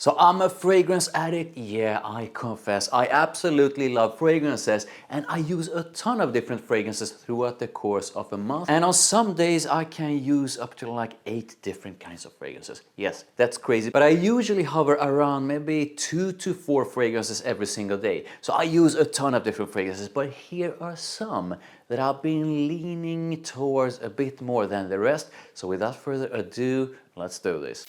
So I'm a fragrance addict, yeah, I confess. I absolutely love fragrances and I use a ton of different fragrances throughout the course of a month. And on some days I can use up to like 8 different kinds of fragrances. Yes, that's crazy. But I usually hover around maybe 2 to 4 fragrances every single day. So I use a ton of different fragrances, but here are some that I've been leaning towards a bit more than the rest. So without further ado, let's do this.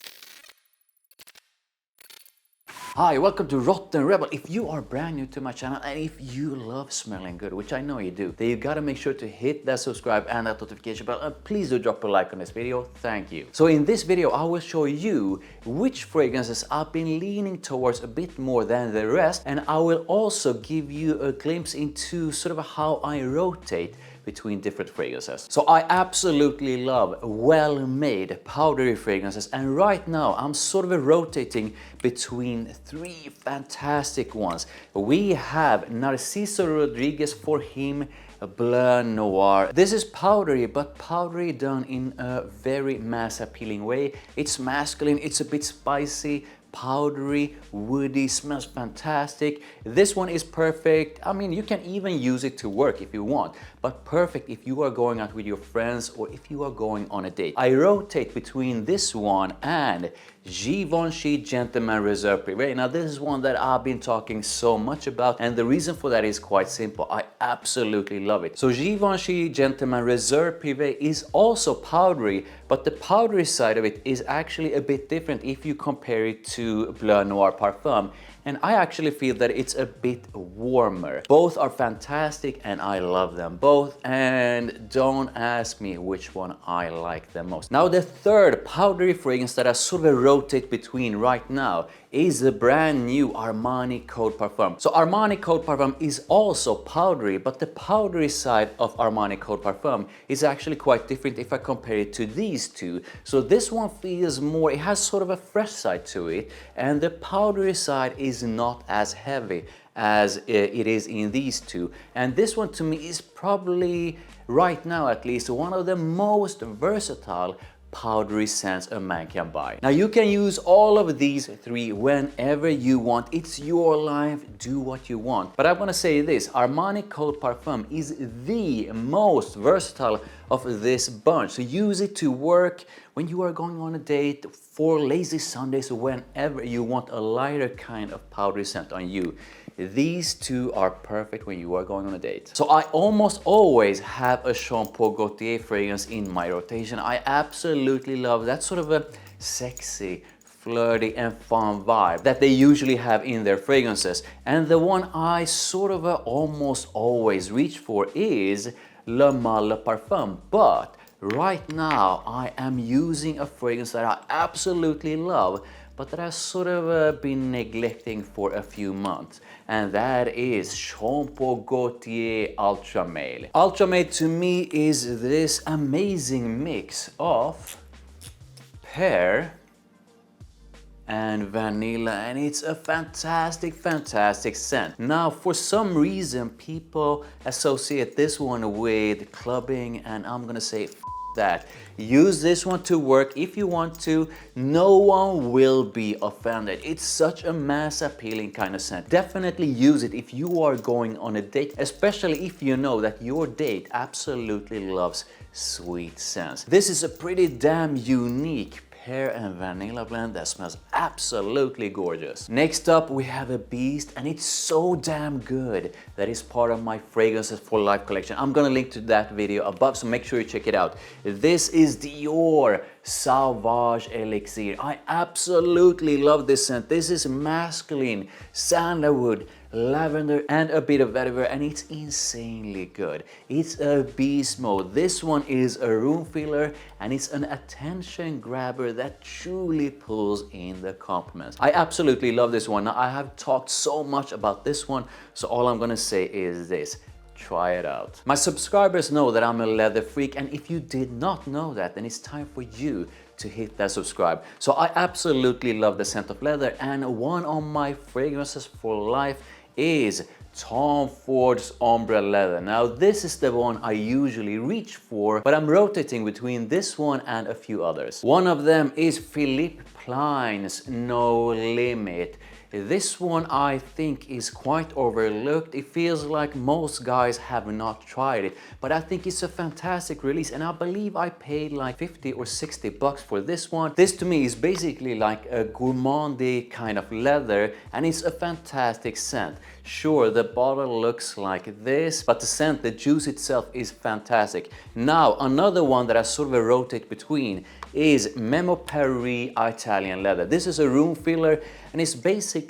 Hi, welcome to Rotten Rebel. If you are brand new to my channel and if you love smelling good, which I know you do, then you gotta make sure to hit that subscribe and that notification bell, and please do drop a like on this video. Thank you. So in this video, I will show you which fragrances I've been leaning towards a bit more than the rest, and I will also give you a glimpse into sort of how I rotate between different fragrances. So I absolutely love well-made powdery fragrances, and right now I'm sort of rotating between 3 fantastic ones. We have Narciso Rodriguez for him BLEU Noir. This is powdery, but powdery done in a very mass appealing way. It's masculine, it's a bit spicy, powdery, woody, smells fantastic. This one is perfect. I mean, you can even use it to work if you want, but perfect if you are going out with your friends or if you are going on a date. I rotate between this one and Givenchy Gentleman Reserve Privé. Now this is one that I've been talking so much about, and the reason for that is quite simple. I absolutely love it. So Givenchy Gentleman Reserve Privé is also powdery, but the powdery side of it is actually a bit different if you compare it to BLEU Noir Parfum. And I actually feel that it's a bit warmer. Both are fantastic and I love them both, and don't ask me which one I like the most. Now the third powdery fragrance that I sort of rotate between right now is the brand new Armani Code Parfum. So Armani Code Parfum is also powdery, but the powdery side of Armani Code Parfum is actually quite different if I compare it to these two. So this one feels more, it has sort of a fresh side to it, and the powdery side is not as heavy as it is in these two. And this one to me is probably, right now at least, one of the most versatile powdery scents a man can buy. Now you can use all of these 3 whenever you want. It's your life, do what you want. But I want to say this, Armani Code Parfum is the most versatile of this bunch. So use it to work when you are going on a date, for lazy Sundays, whenever you want a lighter kind of powdery scent on you. These 2 are perfect when you are going on a date. So I almost always have a Jean Paul Gaultier fragrance in my rotation. I absolutely love that sort of a sexy, flirty and fun vibe that they usually have in their fragrances. And the one I sort of almost always reach for is Le Male Parfum. But right now I am using a fragrance that I absolutely love, but that I've sort of been neglecting for a few months, and that is Jean Paul Gaultier Ultra Male. Ultra Male to me is this amazing mix of pear and vanilla, and it's a fantastic scent. Now for some reason people associate this one with clubbing, and I'm gonna say that. Use this one to work if you want to. No one will be offended. It's such a mass appealing kind of scent. Definitely use it if you are going on a date, especially if you know that your date absolutely loves sweet scents. This is a pretty damn unique pear and vanilla blend that smells absolutely gorgeous. Next up we have a beast, and it's so damn good that is part of my Fragrances for Life collection. I'm gonna link to that video above, so make sure you check it out. This is DIOR Sauvage Elixir. I absolutely love this scent. This is masculine, sandalwood, lavender and a bit of vetiver, and it's insanely good. It's a beast mode. This one is a room filler, and it's an attention grabber that truly pulls in the compliments. I absolutely love this one. Now I have talked so much about this one, so all I'm gonna say is this: try it out. My subscribers know that I'm a leather freak, and if you did not know that, then it's time for you to hit that subscribe. So I absolutely love the scent of leather, and one of my Fragrances for Life is Tom Ford's Ombre Leather. Now this is the one I usually reach for, but I'm rotating between this one and a few others. One of them is Philippe PLEIN's No Limit. This one I think is quite overlooked. It feels like most guys have not tried it, but I think it's a fantastic release, and I believe I paid like 50 or 60 bucks for this one. This to me is basically like a gourmandy kind of leather, and it's a fantastic scent. Sure, the bottle looks like this, but the scent, the juice itself is fantastic. Now, another one that I sort of rotate between is MEMO Paris Italian leather. This is a room filler, and it's basically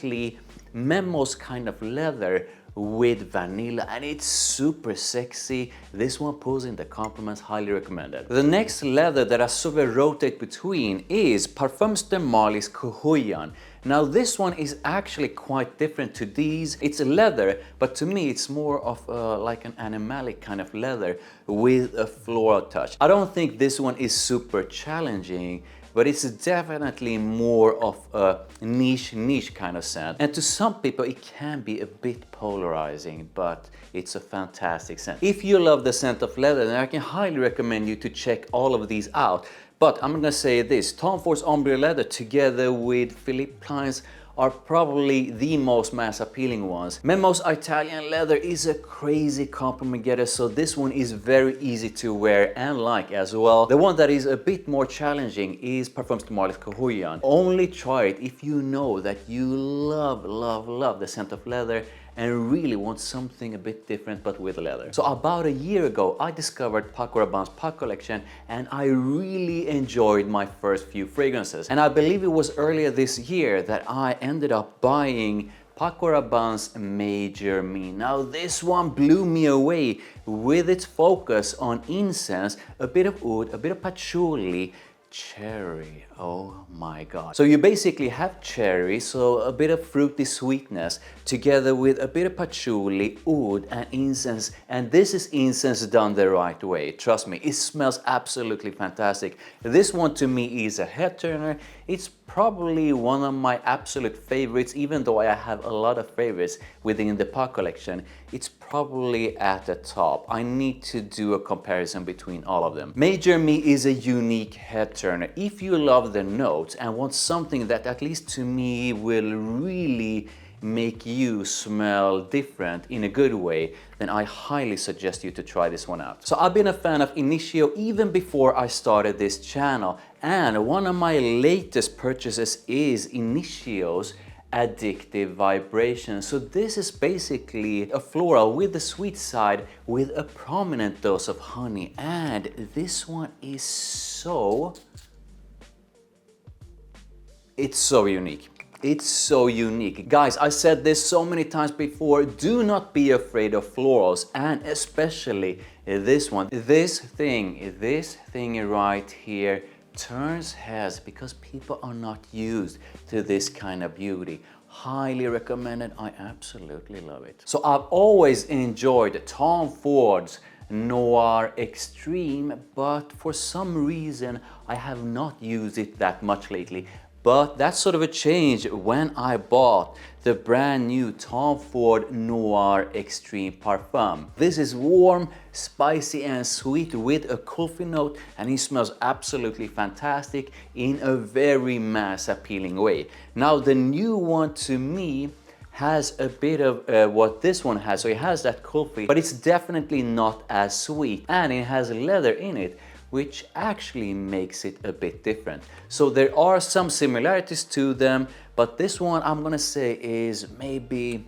MEMO's kind of leather with vanilla, and it's super sexy. This one pulls in the compliments, highly recommended. The next leather that I sort of rotate between is Parfums de Marly's Cohuyan. Now this one is actually quite different to these. It's a leather, but to me it's more of like an animalic kind of leather with a floral touch. I don't think this one is super challenging, but it's definitely more of a niche kind of scent. And to some people it can be a bit polarizing, but it's a fantastic scent. If you love the scent of leather, then I can highly recommend you to check all of these out. But I'm gonna say this, Tom Ford's Ombre leather together with Philippe Klein's are probably the most mass appealing ones. MEMO's Italian leather is a crazy compliment getter, so this one is very easy to wear and like as well. The one that is a bit more challenging is Parfums de Marly's Cohuyan. Only try it if you know that you love the scent of leather and really want something a bit different but with leather. So about a year ago I discovered Paco Rabanne's PACO collection, and I really enjoyed my first few fragrances. And I believe it was earlier this year that I ended up buying Paco Rabanne's Major Me. Now this one blew me away with its focus on incense, a bit of oud, a bit of patchouli, cherry. Oh my god. So you basically have cherry, so a bit of fruity sweetness together with a bit of patchouli, oud and incense, and this is incense done the right way. Trust me, it smells absolutely fantastic. This one to me is a head turner. It's probably one of my absolute favorites, even though I have a lot of favorites within the PACO collection. It's probably at the top. I need to do a comparison between all of them. Major Me is a unique head turner. If you love the notes and want something that, at least to me, will really make you smell different in a good way, then I highly suggest you to try this one out. So I've been a fan of Initio even before I started this channel, and one of my latest purchases is Initio's Addictive Vibration. So this is basically a floral with the sweet side with a prominent dose of honey, and this one is it's so unique. It's so unique. Guys, I said this so many times before, do not be afraid of florals, and especially this one. This thing right here turns heads because people are not used to this kind of beauty. Highly recommended. I absolutely love it. So I've always enjoyed Tom Ford's Noir Extreme, but for some reason I have not used it that much lately. But that's sort of a change when I bought the brand new Tom Ford Noir Extreme Parfum. This is warm, spicy and sweet with a coffee note, and it smells absolutely fantastic in a very mass appealing way. Now the new one to me has a bit of what this one has. So it has that coffee, but it's definitely not as sweet, and it has leather in it, which actually makes it a bit different. So there are some similarities to them, but this one I'm gonna say is maybe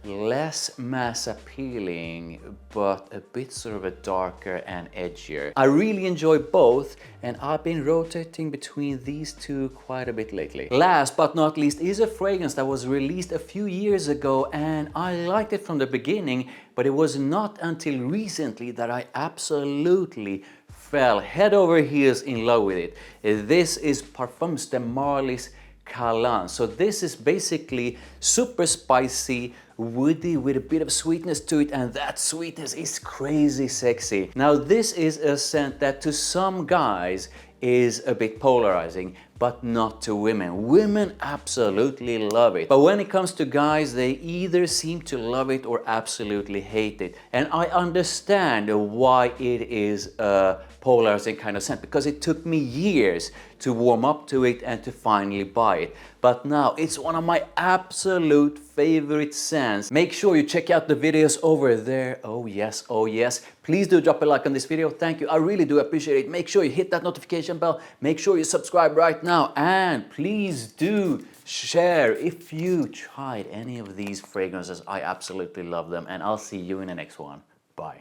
less mass appealing, but a bit sort of a darker and edgier. I really enjoy both, and I've been rotating between these two quite a bit lately. Last but not least is a fragrance that was released a few years ago, and I liked it from the beginning, but it was not until recently that I absolutely fell head over heels in love with it. This is Parfums de Marly's Calan. So this is basically super spicy, woody with a bit of sweetness to it, and that sweetness is crazy sexy. Now this is a scent that to some guys is a bit polarizing, but not to women. Women absolutely love it. But when it comes to guys, they either seem to love it or absolutely hate it. And I understand why it is polarizing kind of scent, because it took me years to warm up to it and to finally buy it. But now it's one of my absolute favorite scents. Make sure you check out the videos over there. Oh yes, oh yes. Please do drop a like on this video. Thank you. I really do appreciate it. Make sure you hit that notification bell. Make sure you subscribe right now. And please do share if you tried any of these fragrances. I absolutely love them. And I'll see you in the next one. Bye.